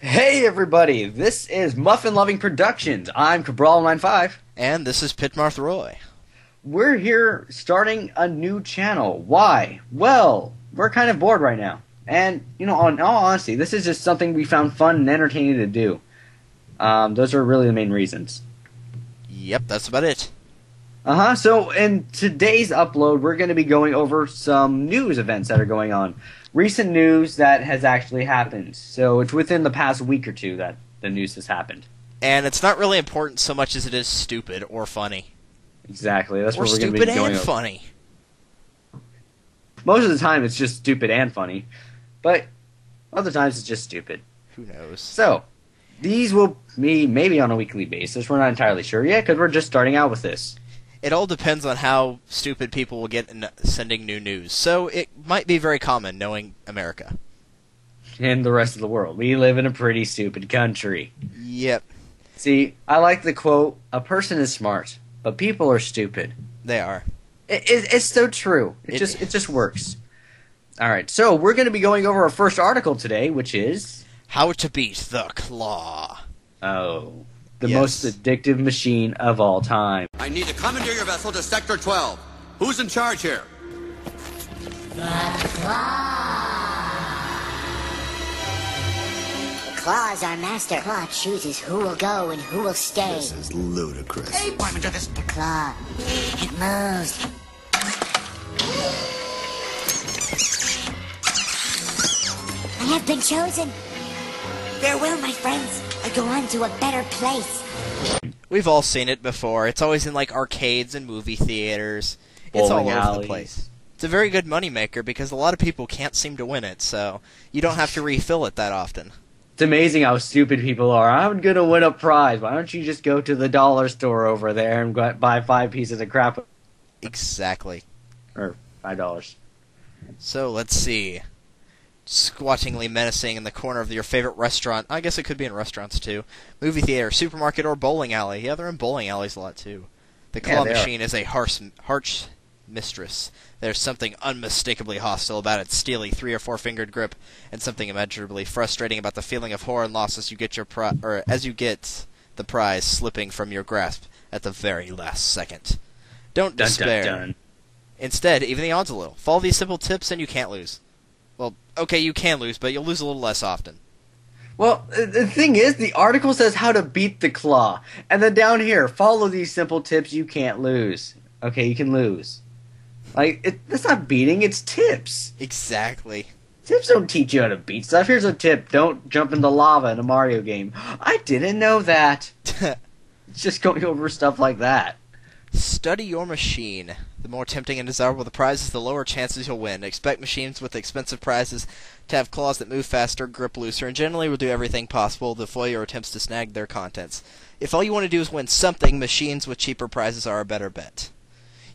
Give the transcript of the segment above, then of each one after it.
Hey everybody, this is Muffin Loving Productions. I'm Cabral95. And this is Pitmarth Roy. We're here starting a new channel. Why? Well, we're kind of bored right now. And, in all honesty, this is just something we found fun and entertaining to do. Those are really the main reasons. Yep, that's about it. So in today's upload, we're going to be going over some news events that are going on. Recent news that has actually happened. So it's within the past week or two that the news has happened. And it's not really important so much as it is stupid or funny. Exactly. That's or what we're going to be going over. Stupid and funny. Most of the time it's just stupid and funny. But other times it's just stupid. Who knows? So, these will be maybe on a weekly basis. We're not entirely sure yet because we're just starting out with this. It all depends on how stupid people will get in sending new news. So it might be very common, knowing America. And the rest of the world. We live in a pretty stupid country. Yep. See, I like the quote, "A person is smart, but people are stupid." They are. It's so true. It just works. Alright, so we're going to be going over our first article today, which is... How to beat the claw. Oh... The most addictive machine of all time. I need to commandeer your vessel to Sector 12. Who's in charge here? The Claw is our master. The Claw chooses who will go and who will stay. This is ludicrous. Hey, Barman, this. The Claw. It moves. I have been chosen. Farewell, my friends. I go on to a better place. We've all seen it before. It's always in, like, arcades and movie theaters. It's all over the place. It's a very good moneymaker because a lot of people can't seem to win it, so you don't have to refill it that often. It's amazing how stupid people are. I'm going to win a prize. Why don't you just go to the dollar store over there and buy 5 pieces of crap? Exactly. Or $5. So, let's see. Squattingly menacing in the corner of your favorite restaurant. I guess it could be in restaurants, too. Movie theater, supermarket, or bowling alley. Yeah, they're in bowling alleys a lot, too. The claw machine is a harsh mistress. There's something unmistakably hostile about its steely 3- or 4-fingered grip, and something immeasurably frustrating about the feeling of horror and loss as you get the prize slipping from your grasp at the very last second. Don't despair. Dun, dun, dun. Instead, even the odds a little. Follow these simple tips and you can't lose. Well, okay, you can lose, but you'll lose a little less often. Well, the thing is, the article says how to beat the claw. And then down here, follow these simple tips, you can't lose. Okay, you can lose. That's not beating, it's tips. Exactly. Tips don't teach you how to beat stuff. Here's a tip, don't jump into lava in a Mario game. I didn't know that. It's just going over stuff like that. Study your machine. The more tempting and desirable the prizes, the lower chances you'll win. Expect machines with expensive prizes to have claws that move faster, grip looser, and generally will do everything possible to foil your attempts to snag their contents. If all you want to do is win something, machines with cheaper prizes are a better bet.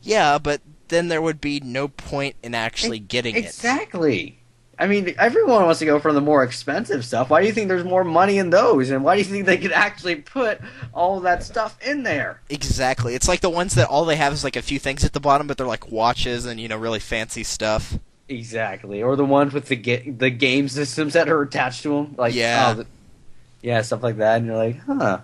Yeah, but then there would be no point in actually getting it. Exactly. I mean, everyone wants to go for the more expensive stuff. Why do you think there's more money in those? And why do you think they could actually put all that stuff in there? Exactly. It's like the ones that all they have is like a few things at the bottom, but they're like watches and, really fancy stuff. Exactly. Or the ones with the game systems that are attached to them. Like, yeah. Yeah, stuff like that. And you're like, huh.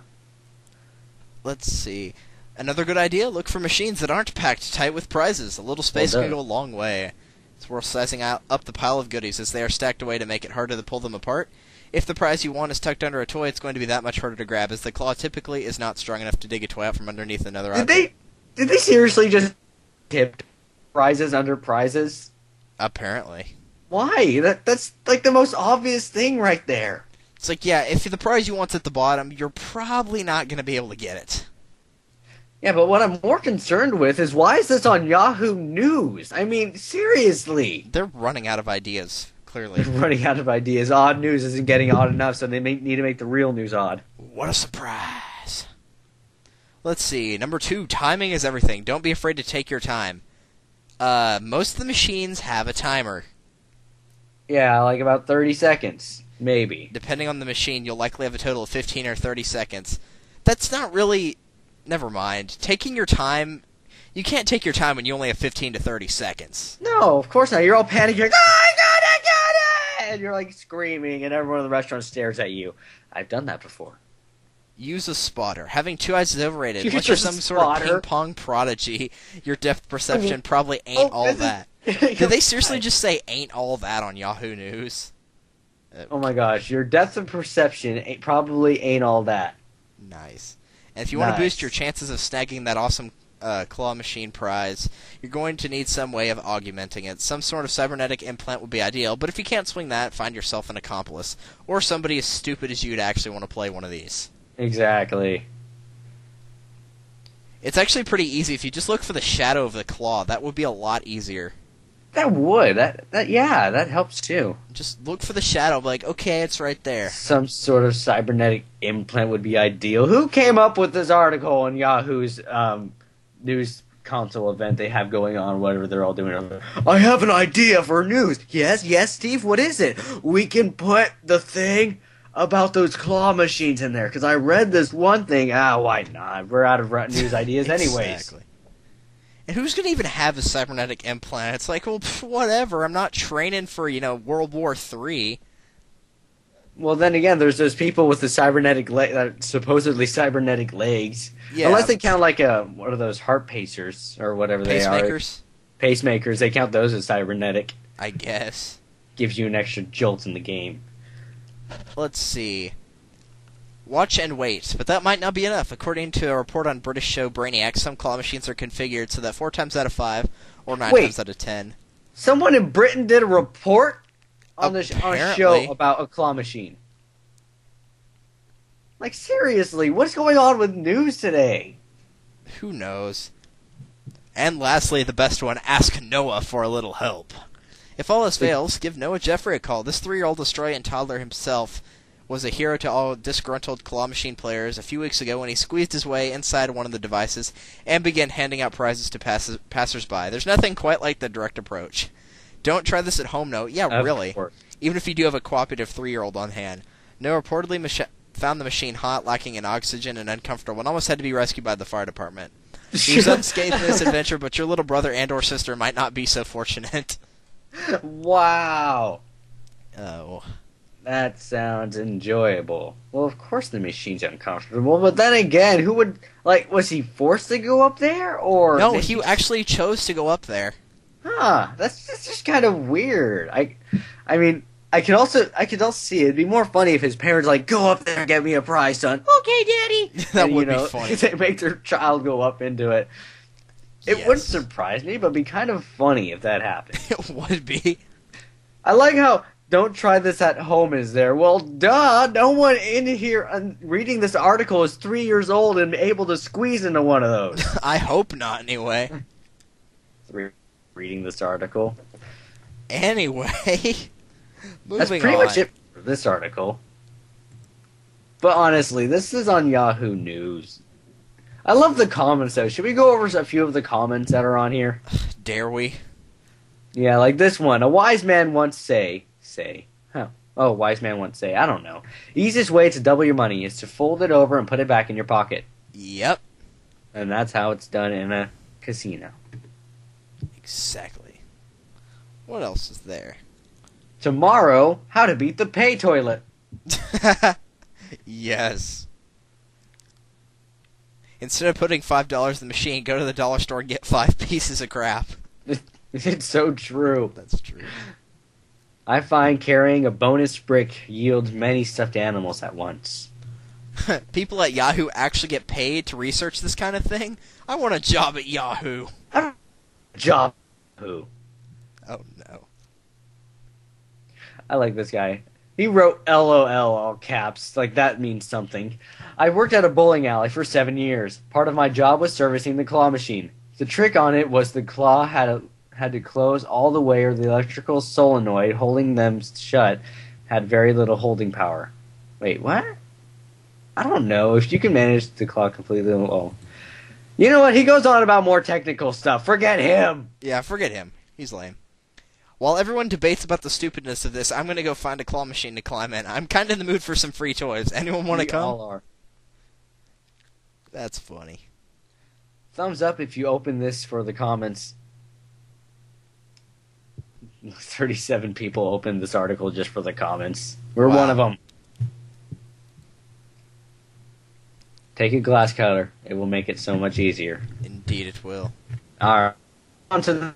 Let's see. Another good idea, look for machines that aren't packed tight with prizes. A little space can go a long way. It's worth sizing up the pile of goodies as they are stacked away to make it harder to pull them apart. If the prize you want is tucked under a toy, it's going to be that much harder to grab, as the claw typically is not strong enough to dig a toy out from underneath another object. Did they seriously just tip prizes under prizes? Apparently. Why? That's like the most obvious thing right there. It's like, yeah, if the prize you want's at the bottom, you're probably not going to be able to get it. Yeah, but what I'm more concerned with is why is this on Yahoo News? I mean, seriously. They're running out of ideas, clearly. They're running out of ideas. Odd news isn't getting odd enough, so they need to make the real news odd. What a surprise. Let's see. Number 2, timing is everything. Don't be afraid to take your time. Most of the machines have a timer. Yeah, like about 30 seconds, maybe. Depending on the machine, you'll likely have a total of 15 or 30 seconds. That's not really... Never mind. Taking your time... You can't take your time when you only have 15 to 30 seconds. No, of course not. You're all panicking. You're like, oh, I got it! and you're like screaming, and everyone in the restaurant stares at you. I've done that before. Use a spotter. Having 2 eyes is overrated. Use Unless a you're some sort of spotter? ping pong prodigy, your depth perception probably ain't all that. Did they seriously just say ain't all that on Yahoo News? Oh my gosh, your depth of perception probably ain't all that. Nice. And if you want to Nice. boost your chances of snagging that awesome claw machine prize, you're going to need some way of augmenting it. Some sort of cybernetic implant would be ideal, but if you can't swing that, find yourself an accomplice. Or somebody as stupid as you to actually want to play one of these. Exactly. It's actually pretty easy. If you just look for the shadow of the claw, that would be a lot easier. That would. That helps too. Just look for the shadow, like, okay, it's right there. Some sort of cybernetic implant would be ideal. Who came up with this article in Yahoo's news console event they have going on, whatever they're all doing over there? I have an idea for news. Yes, Steve, what is it? We can put the thing about those claw machines in there, because I read this one thing. Why not? We're out of news ideas anyways. Exactly. And who's going to even have a cybernetic implant? It's like, well, whatever. I'm not training for, World War III. Well, then again, there's those people with the supposedly cybernetic legs. Yeah. Unless they count like what are those, heart pacers or whatever they are. Pacemakers? Pacemakers, they count those as cybernetic. I guess. Gives you an extra jolt in the game. Let's see. Watch and wait, but that might not be enough. According to a report on British show Brainiac, some claw machines are configured so that 4 times out of 5, or 9 times out of 10. Someone in Britain did a report on a show Apparently. about a claw machine. Like, seriously, what's going on with news today? Who knows? And lastly, the best one, ask Noah for a little help. If all else fails, give Noah Jeffrey a call. This 3-year-old Australian toddler himself was a hero to all disgruntled claw machine players a few weeks ago when he squeezed his way inside one of the devices and began handing out prizes to passersby. There's nothing quite like the direct approach. Don't try this at home, Noah. Yeah, really. Even if you do have a cooperative 3-year-old on hand. Noah reportedly found the machine hot, lacking in oxygen, and uncomfortable, and almost had to be rescued by the fire department. He was unscathed in this adventure, but your little brother and or sister might not be so fortunate. Wow. Oh. That sounds enjoyable. Well, of course the machine's uncomfortable, but then again, who would, was he forced to go up there, or... No, he actually chose to go up there. Huh, that's just kind of weird. I mean, I could also see it. It'd be more funny if his parents, go up there and get me a prize, son. Okay, Daddy. That would be funny. They make their child go up into it. It Yes. wouldn't surprise me, but it'd be kind of funny if that happened. It would be. I like how don't try this at home is there. Well, duh, no one in here reading this article is 3 years old and able to squeeze into one of those. I hope not, anyway. Reading this article. Anyway. That's Moving pretty on. much it for this article. But honestly, this is on Yahoo News. I love the comments, though. Should we go over a few of the comments that are on here? Dare we? Yeah, like this one. A wise man once wise man once say, I don't know. Easiest way to double your money is to fold it over and put it back in your pocket. Yep. And that's how it's done in a casino. Exactly. What else is there? Tomorrow, how to beat the pay toilet. Yes. Instead of putting $5 in the machine, go to the dollar store and get 5 pieces of crap. It's so true. That's true. I find carrying a bonus brick yields many stuffed animals at once. People at Yahoo actually get paid to research this kind of thing? I want a job at Yahoo. Job. Who? Oh, no. I like this guy. He wrote LOL all caps, like that means something. I worked at a bowling alley for 7 years. Part of my job was servicing the claw machine. The trick on it was the claw had to close all the way, or the electrical solenoid holding them shut had very little holding power. Wait, what? I don't know. If you can manage the claw completely, well... You know what? He goes on about more technical stuff. Forget him! Yeah, forget him. He's lame. While everyone debates about the stupidness of this, I'm going to go find a claw machine to climb in. I'm kind of in the mood for some free toys. Anyone want to come? We all are. That's funny. Thumbs up if you open this for the comments. 37 people opened this article just for the comments. We're Wow. one of them. Take a glass cutter. It will make it so much easier. Indeed, it will. All right. On to the